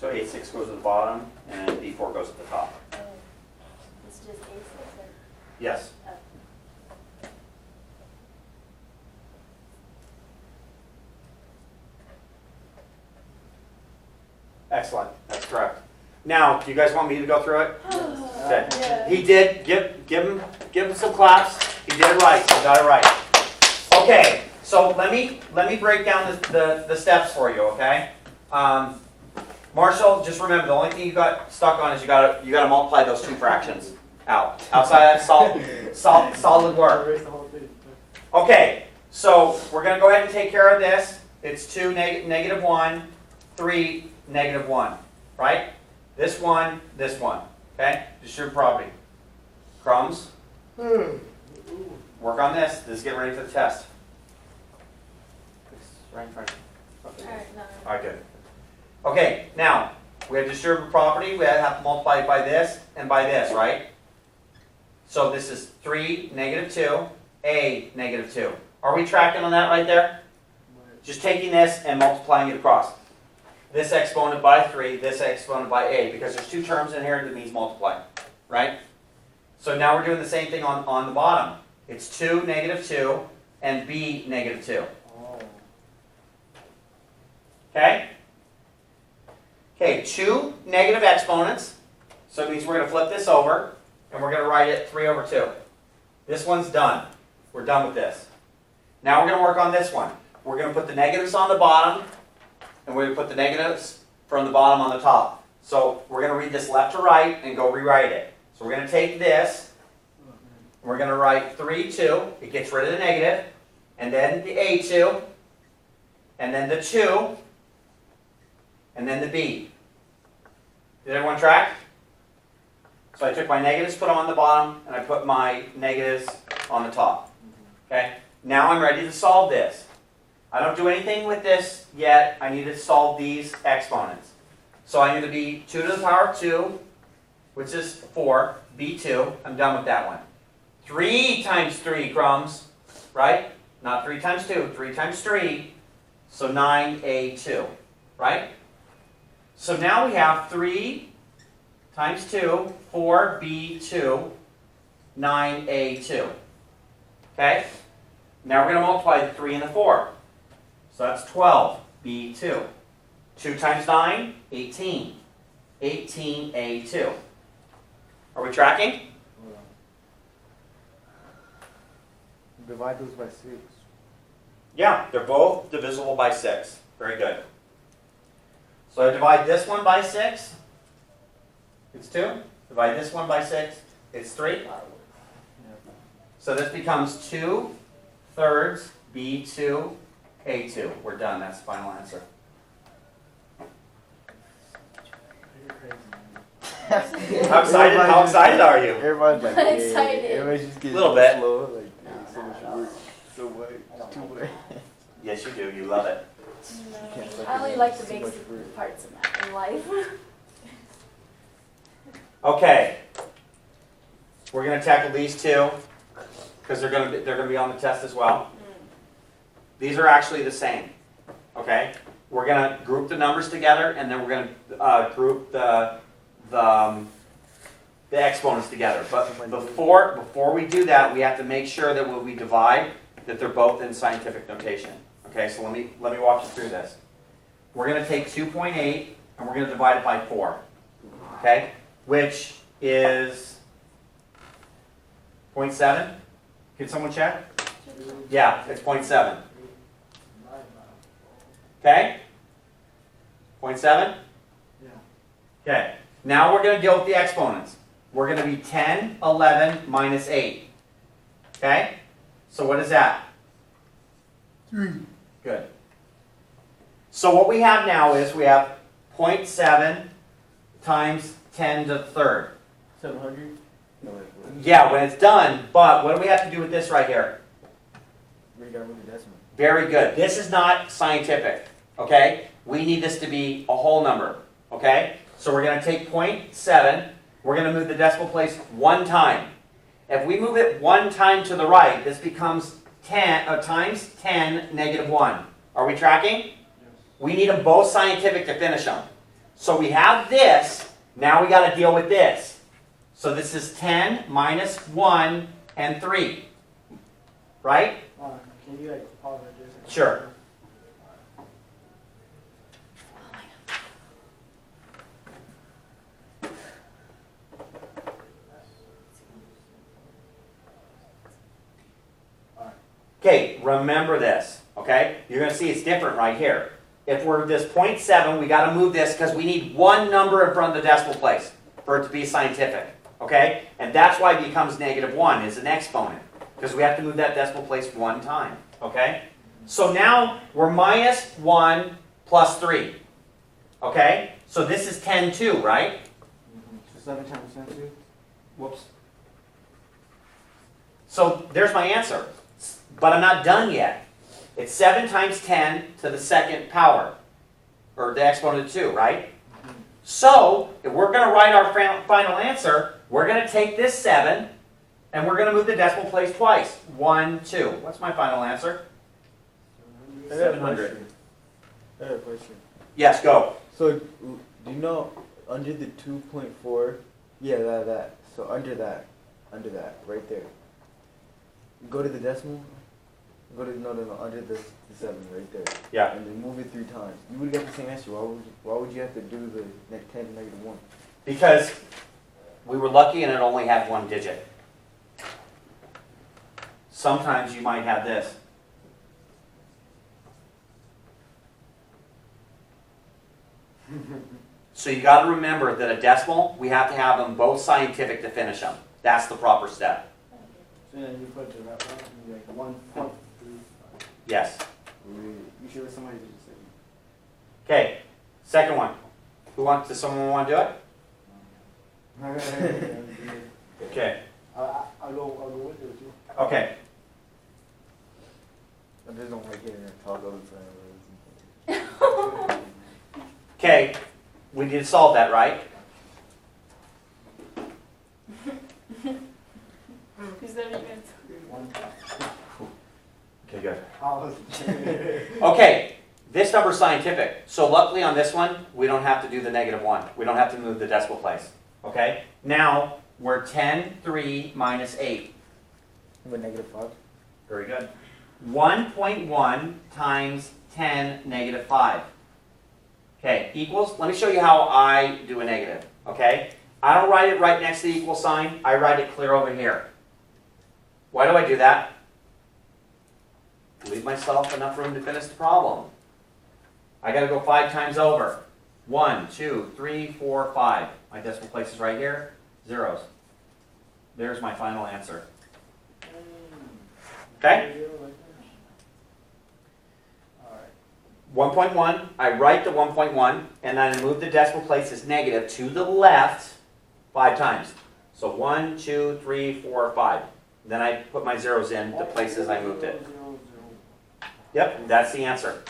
So A6 goes at the bottom, and B4 goes at the top. It's just A6? Or? Yes. Oh. Excellent. That's correct. Now, do you guys want me to go through it? Okay. Yeah. He did. Give him some claps. He did it right. He got it right. Okay. So let me break down the steps for you. Okay. Marshall, just remember the only thing you got stuck on is you got to multiply those two fractions out. Outside that, solid work. Okay. So we're going to go ahead and take care of this. It's 2 negative 1, 3 negative 1, right? This one, okay? Distributive property. Crumbs. Work on this. This is getting ready for the test. It's right in front of you. Okay. Alright, no. Alright, good. Okay, now, we have distributive property. We have to multiply it by this and by this, right? So this is 3, negative 2, A, negative 2. Are we tracking on that right there? Just taking this and multiplying it across. This exponent by 3, this exponent by A, because there's two terms in here that means multiply, right? So now we're doing the same thing on the bottom. It's 2, negative 2, and B, negative 2. Okay? Okay, 2 negative exponents. So it means we're going to flip this over, and we're going to write it 3 over 2. This one's done. We're done with this. Now we're going to work on this one. We're going to put the negatives on the bottom, and we're going to put the negatives from the bottom on the top. So we're going to read this left to right and go rewrite it. So we're going to take this, and we're going to write 3, 2. It gets rid of the negative, and then the A2, and then the 2, and then the B. Did everyone track? So I took my negatives, put them on the bottom, and I put my negatives on the top. Okay? Now I'm ready to solve this. I don't do anything with this yet. I need to solve these exponents. So I need to be 2 to the power of 2, which is 4, B2. I'm done with that one. 3 times 3 crumbs, right? Not 3 times 2, 3 times 3. So 9A2, right? So now we have 3 times 2, 4B2, 9A2. Okay? Now we're going to multiply the 3 and the 4. So that's 12B2. 2 times 9, 18. 18A2. Are we tracking? Divide those by 6. Yeah, they're both divisible by 6. Very good. So I divide this one by 6. It's 2. Divide this one by 6. It's 3. So this becomes 2 thirds B2 A2. We're done. That's the final answer. How excited are you? Everybody's like, I'm yeah, excited. everybody's just getting Little bit. slow. Like, so much work. So much. Too much. Yes, you do. You love it. No, I only like the basic parts of that in life. Okay. We're going to tackle these two because they're going to be on the test as well. These are actually the same. Okay. We're going to group the numbers together, and then we're going to group the exponents together. But before we do that, we have to make sure that when we divide, that they're both in scientific notation. Okay, so let me walk you through this. We're going to take 2.8 and we're going to divide it by 4. Okay, which is 0.7. Can someone check? Yeah, it's 0.7. Okay? 0.7? Yeah. Okay. Now we're going to deal with the exponents. We're going to be 10, 11, minus 8. Okay? So what is that? 3. Good. So what we have now is we have 0.7 times 10 to the third. 700? No, Yeah, when it's done, but what do we have to do with this right here? we got to move the decimal. Very good. This is not scientific, okay? We need this to be a whole number, okay? So we're going to take 0.7. We're going to move the decimal place 1 time. If we move it 1 time to the right, this becomes 10 times 10 negative 1. Are we tracking? Yes. We need them both scientific to finish them. So we have this, now we got to deal with this. So this is 10 minus 1 and 3, right? Can you like pause it just? Sure. Okay, remember this, okay? You're going to see it's different right here. If we're this 0.7, we got to move this because we need one number in front of the decimal place for it to be scientific, okay? And that's why it becomes -1 is an exponent, because we have to move that decimal place one time, okay? So now we're -1 plus 3, okay? So this is 10 too, right? So 7 times 10 2? Whoops. So there's my answer. But I'm not done yet. It's 7 times 10 to the second power, or the exponent of 2, right? So, if we're going to write our final answer, we're going to take this 7, and we're going to move the decimal place twice. 1, 2. What's my final answer? 700. I have a question. Yes, go. So, do you know under the 2.4? Yeah, that. So under that, right there. Go to the decimal. Go to no, under the 7 right there. Yeah. And then move it 3 times. You would get the same answer. Why would you have to do the 10 to -1? Because we were lucky and it only had one digit. Sometimes you might have this. So you got to remember that a decimal, we have to have them both scientific to finish them. That's the proper step. So then you put the right one, you like 1.35. Yes. You should let somebody do the second. Okay. Second one. Does someone want to do it? Okay. I'll go with it too. Okay. I just don't like hearing her talk all the time. Okay. We need to solve that, right? Is that even? Okay, good. I'll Okay. This number's scientific. So luckily on this one, we don't have to do the -1. We don't have to move the decimal place. Okay? Now, we're 10, 3 minus 8. With -5. Very good. 1.1 times 10 negative 5. Okay, equals, let me show you how I do a negative. Okay? I don't write it right next to the equal sign. I write it clear over here. Why do I do that? Leave myself enough room to finish the problem. I got to go 5 times over. 1, 2, 3, 4, 5. My decimal place is right here. Zeros. There's my final answer. Okay? 1.1, I write the 1.1, and then I move the decimal places negative to the left 5 times. So 1, 2, 3, 4, 5. Then I put my zeros in the places I moved it. Yep, that's the answer.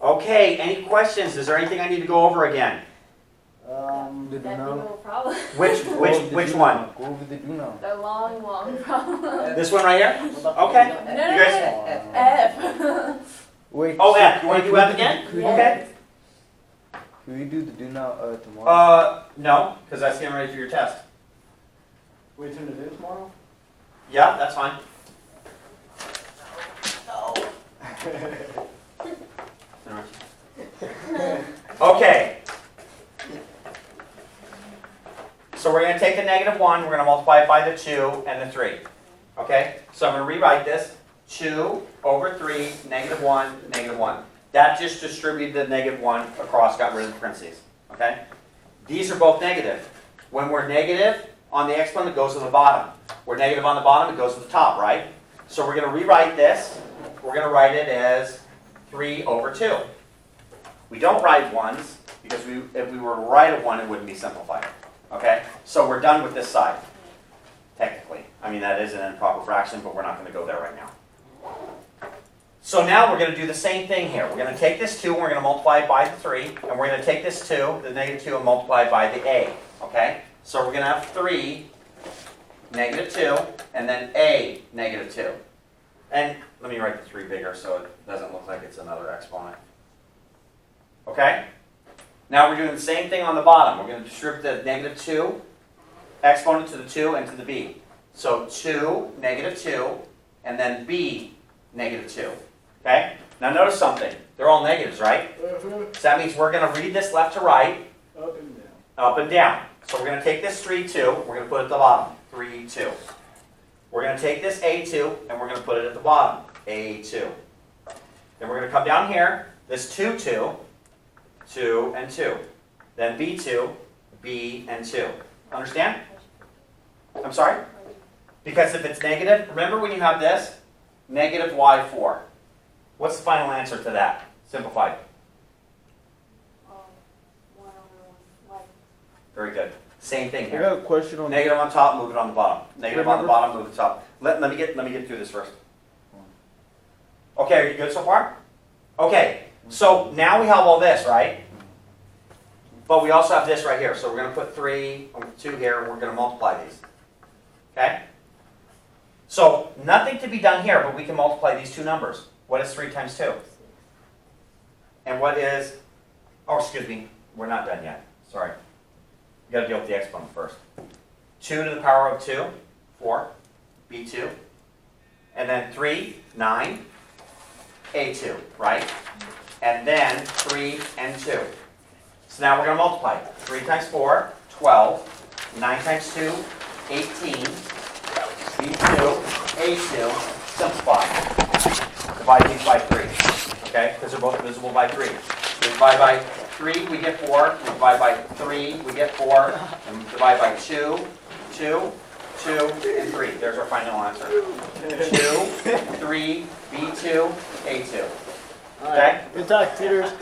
Okay, any questions? Is there anything I need to go over again? The That'd be do no problem. Which one? Go over the do now. The long problem. This one right here? Okay. No, You guys? F. Wait. Oh, F. You want to do F again? Yeah. Okay. Can we do the do now tomorrow? No, because that's getting ready for your test. Wait till the day tomorrow? Yeah, that's fine. Okay. So we're going to take the -1, we're going to multiply it by the 2 and the 3. Okay? So I'm going to rewrite this. 2 over 3, -1, -1. That just distributed the -1 across, got rid of the parentheses. Okay? These are both negative. When we're negative on the exponent, it goes to the bottom. We're negative on the bottom, it goes to the top, right? So we're going to rewrite this. We're going to write it as 3 over 2. We don't write ones, because if we were to write a 1, it wouldn't be simplified. Okay? So we're done with this side, technically. I mean, that is an improper fraction, but we're not going to go there right now. So now we're going to do the same thing here. We're going to take this 2, and we're going to multiply it by the 3, and we're going to take this 2, the -2, and multiply it by the a. Okay? So we're going to have 3, -2, and then a, -2. And let me write the 3 bigger so it doesn't look like it's another exponent. Okay? Now we're doing the same thing on the bottom. We're going to distribute the negative 2 exponent to the 2 and to the b. So 2, negative 2, and then b, negative 2. Okay? Now notice something. They're all negatives, right? So that means we're going to read this left to right, Up and down. up and down. So we're going to take this 3, 2, we're going to put it at the bottom. 3, 2. We're going to take this A2, and we're going to put it at the bottom. A2. Then we're going to come down here, this 2, 2, 2, and 2. Then B2, B, and 2. Understand? I'm sorry? Because if it's negative, remember when you have this? Negative y4. What's the final answer to that? Simplified. 1 over 1, Very good. Same thing I here. got a question on. Negative on top, move it on the bottom. Negative on the bottom, move it to the top. Let me get through this first. Okay, are you good so far? Okay, so now we have all this, right? But we also have this right here. So we're going to put 3, 2 here, and we're going to multiply these. Okay? So nothing to be done here, but we can multiply these two numbers. What is 3 times 2? And what is, oh, excuse me, we're not done yet. Sorry. You got to deal with the exponent first. 2 to the power of 2, 4, b2. And then 3, 9, a2, right? And then 3 and 2. So now we're going to multiply. 3 times 4, 12. 9 times 2, 18. b2, a2. Simplify. Divide these by 3. Okay? Because they're both divisible by 3. We divide by 3, we get 4. We divide by 3, we get 4. And we divide by 2, 2, 2, and 3. There's our final answer. 2, 3, B2, A2. Okay? Good talk, Peters.